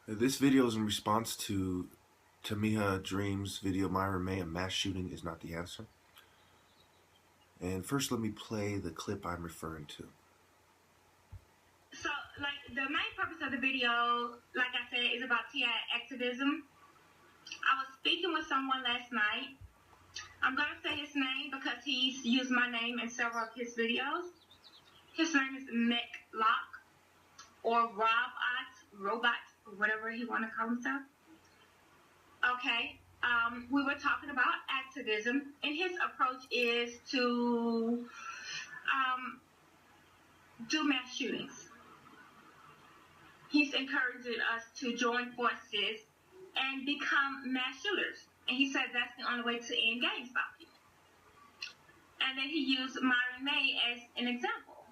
This video is in response to tamhidream's video, Myron May, a mass shooting is not the answer. And first let me play the clip I'm referring to. So, the main purpose of the video, like I said, is about TI activism. I was speaking with someone last night. I'm going to say his name because he's used my name in several of his videos. His name is Lock or Robot, whatever he want to call himself. Okay, we were talking about activism, and his approach is to do mass shootings. He's encouraging us to join forces and become mass shooters. And he said that's the only way to end gangstalking. And then he used Myron May as an example.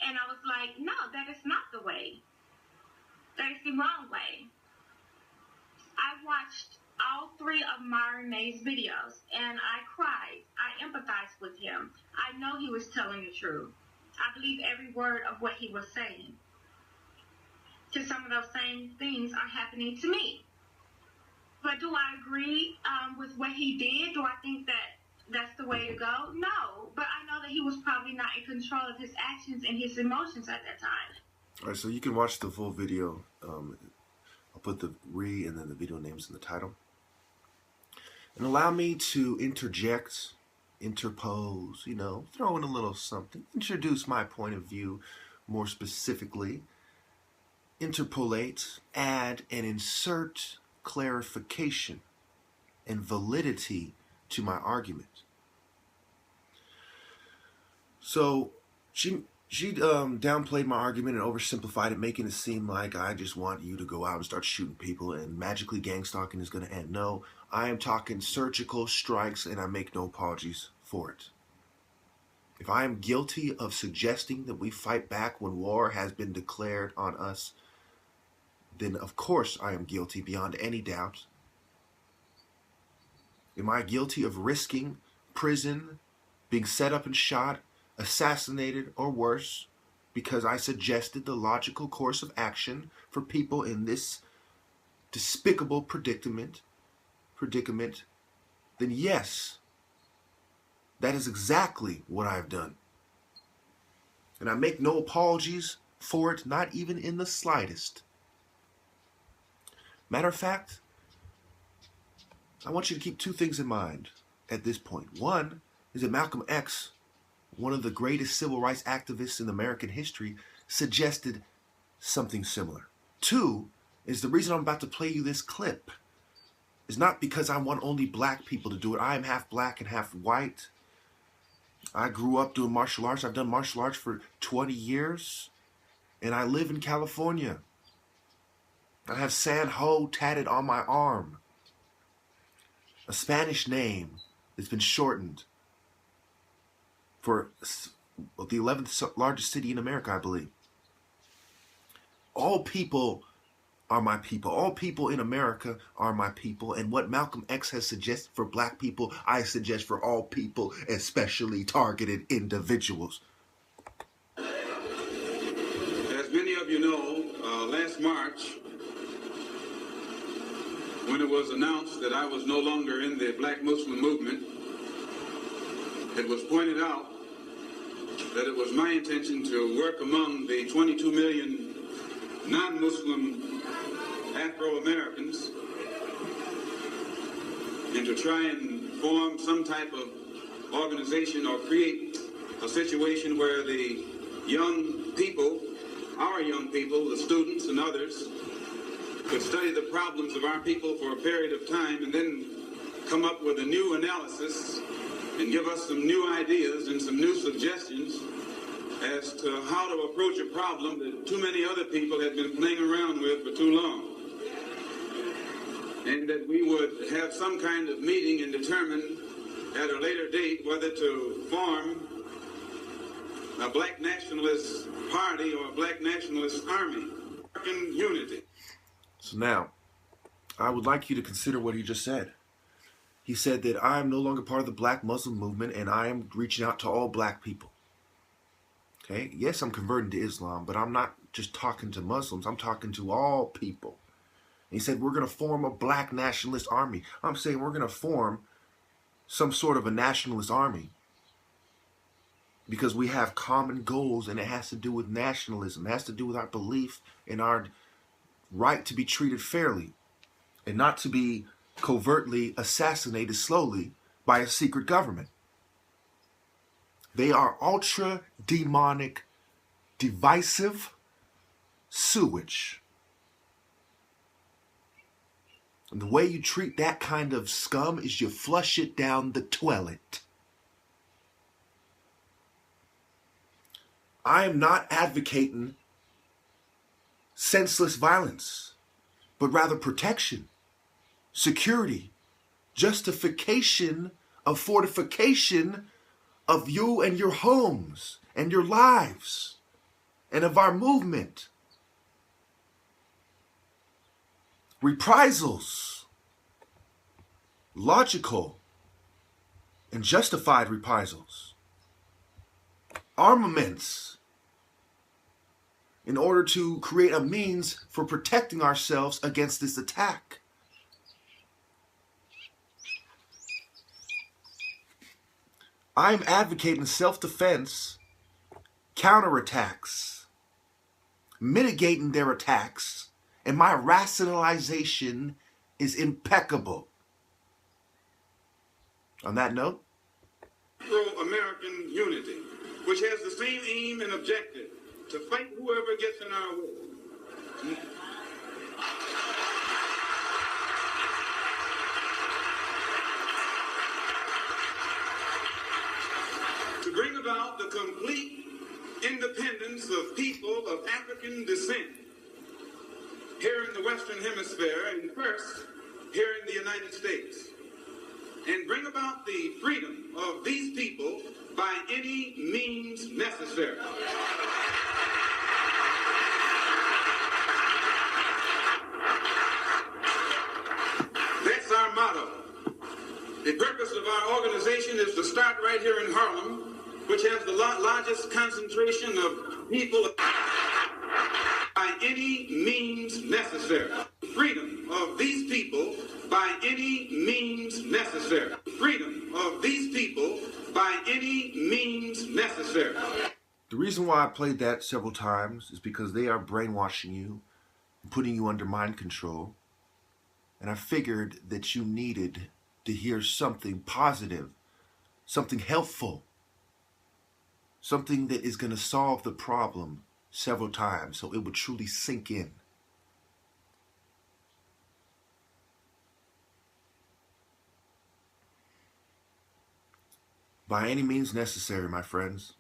And I was like, no, that is not the way. That is the wrong way. I watched all three of Myron May's videos, and I cried. I empathized with him. I know he was telling the truth. I believe every word of what he was saying. Because some of those same things are happening to me. But do I agree with what he did? Do I think that that's the way to go? No. But I know that he was probably not in control of his actions and his emotions at that time. All right, so you can watch the full video. I'll put the and then the video names in the title. And allow me to interject, interpose, throw in a little something, introduce my point of view more specifically, interpolate, add, and insert clarification and validity to my argument. So she downplayed my argument and oversimplified it, making it seem like I just want you to go out and start shooting people and magically gangstalking is going to end. No, I am talking surgical strikes, and I make no apologies for it. If I am guilty of suggesting that we fight back when war has been declared on us, then of course I am guilty beyond any doubt. Am I guilty of risking prison, being set up and shot, assassinated, or worse, because I suggested the logical course of action for people in this despicable predicament? Then yes, that is exactly what I've done. And I make no apologies for it, not even in the slightest. Matter of fact, I want you to keep two things in mind at this point. One is that Malcolm X, one of the greatest civil rights activists in American history, suggested something similar. Two is the reason I'm about to play you this clip is not because I want only black people to do it. I am half black and half white. I grew up doing martial arts. I've done martial arts for 20 years, and I live in California. I have San Ho tatted on my arm, a Spanish name that's been shortened for the 11th largest city in America, I believe. All people are my people. All people in America are my people. And what Malcolm X has suggested for black people, I suggest for all people, especially targeted individuals. As many of you know, last March, when it was announced that I was no longer in the Black Muslim movement, it was pointed out that it was my intention to work among the 22 million non-Muslim Afro-Americans and to try and form some type of organization or create a situation where the young people, our young people, the students and others, could study the problems of our people for a period of time and then come up with a new analysis and give us some new ideas and some new suggestions as to how to approach a problem that too many other people had been playing around with for too long. And that we would have some kind of meeting and determine at a later date whether to form a black nationalist party or a black nationalist army in unity. So now, I would like you to consider what he just said. He said that I am no longer part of the Black Muslim movement and I am reaching out to all black people. Okay, yes, I'm converting to Islam, but I'm not just talking to Muslims. I'm talking to all people. He said, we're going to form a black nationalist army. I'm saying we're going to form some sort of a nationalist army because we have common goals, and it has to do with nationalism. It has to do with our belief in our right to be treated fairly and not to be covertly assassinated slowly by a secret government. They are ultra demonic, divisive sewage. And the way you treat that kind of scum is you flush it down the toilet. I am not advocating senseless violence, but rather protection, security, justification of fortification of you and your homes and your lives and of our movement. Reprisals, logical and justified reprisals. Armaments, in order to create a means for protecting ourselves against this attack. I'm advocating self-defense, counterattacks, mitigating their attacks, and my rationalization is impeccable. On that note, Afro-American unity, which has the same aim and objective, to fight whoever gets in our way. To bring about the complete independence of people of African descent here in the Western Hemisphere, and first here in the United States, and bring about the freedom of these people by any means necessary. That's our motto. The purpose of our organization is to start right here in Harlem, which has the largest concentration of people by any means necessary. Freedom of these people by any means necessary. Freedom of these people by any means necessary. the reason why I played that several times is because they are brainwashing you, putting you under mind control. And I figured that you needed to hear something positive, something helpful, something that is going to solve the problem several times so it would truly sink in. By any means necessary, my friends.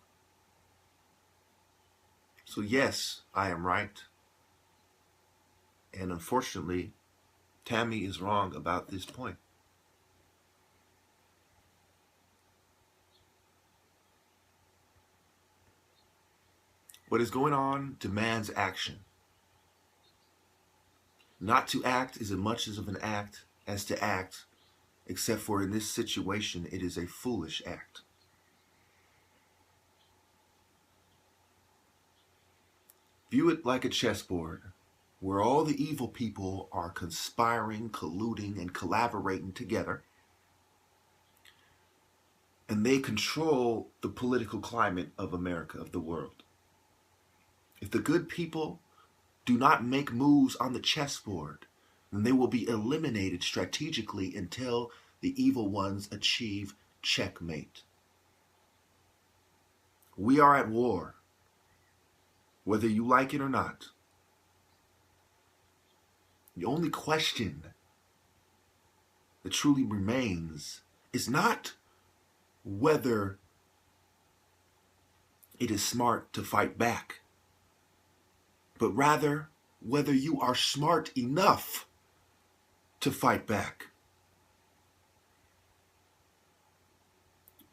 So yes, I am right. And unfortunately, Tammy is wrong about this point. What is going on demands action. Not to act is as much of an act as to act, except for in this situation, it is a foolish act. View it like a chessboard, where all the evil people are conspiring, colluding, and collaborating together, and they control the political climate of America, of the world. If the good people do not make moves on the chessboard, then they will be eliminated strategically until the evil ones achieve checkmate. We are at war, whether you like it or not. The only question that truly remains is not whether it is smart to fight back, but rather whether you are smart enough to fight back.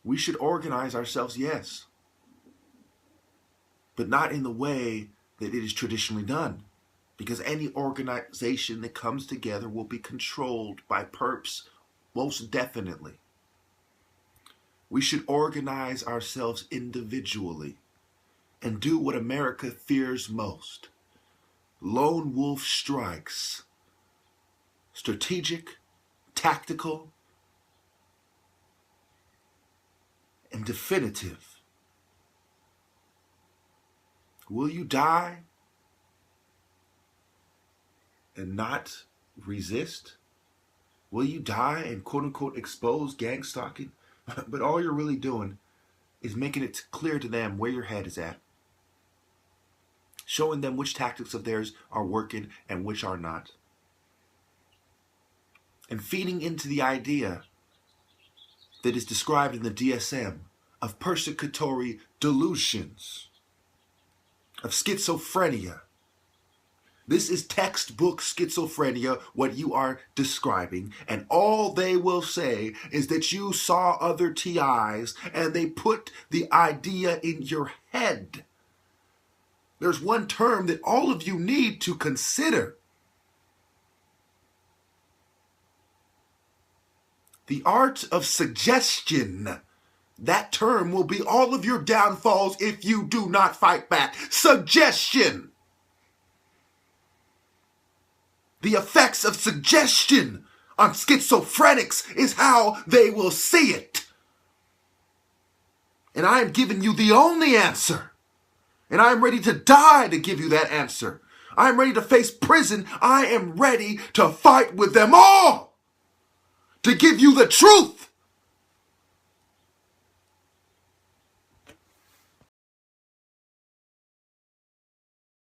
We should organize ourselves, yes, but not in the way that it is traditionally done, because any organization that comes together will be controlled by perps, most definitely. We should organize ourselves individually and do what America fears most: lone wolf strikes, strategic, tactical, and definitive. Will you die and not resist? Will you die and quote unquote expose gang stalking? But all you're really doing is making it clear to them where your head is at. Showing them which tactics of theirs are working and which are not. And feeding into the idea that is described in the DSM of persecutory delusions, of schizophrenia. This is textbook schizophrenia, what you are describing. And all they will say is that you saw other TIs and they put the idea in your head. There's one term that all of you need to consider. The art of suggestion. That term will be all of your downfalls if you do not fight back. Suggestion. The effects of suggestion on schizophrenics is how they will see it. And I am giving you the only answer. And I am ready to die to give you that answer. I am ready to face prison. I am ready to fight with them all. To give you the truth.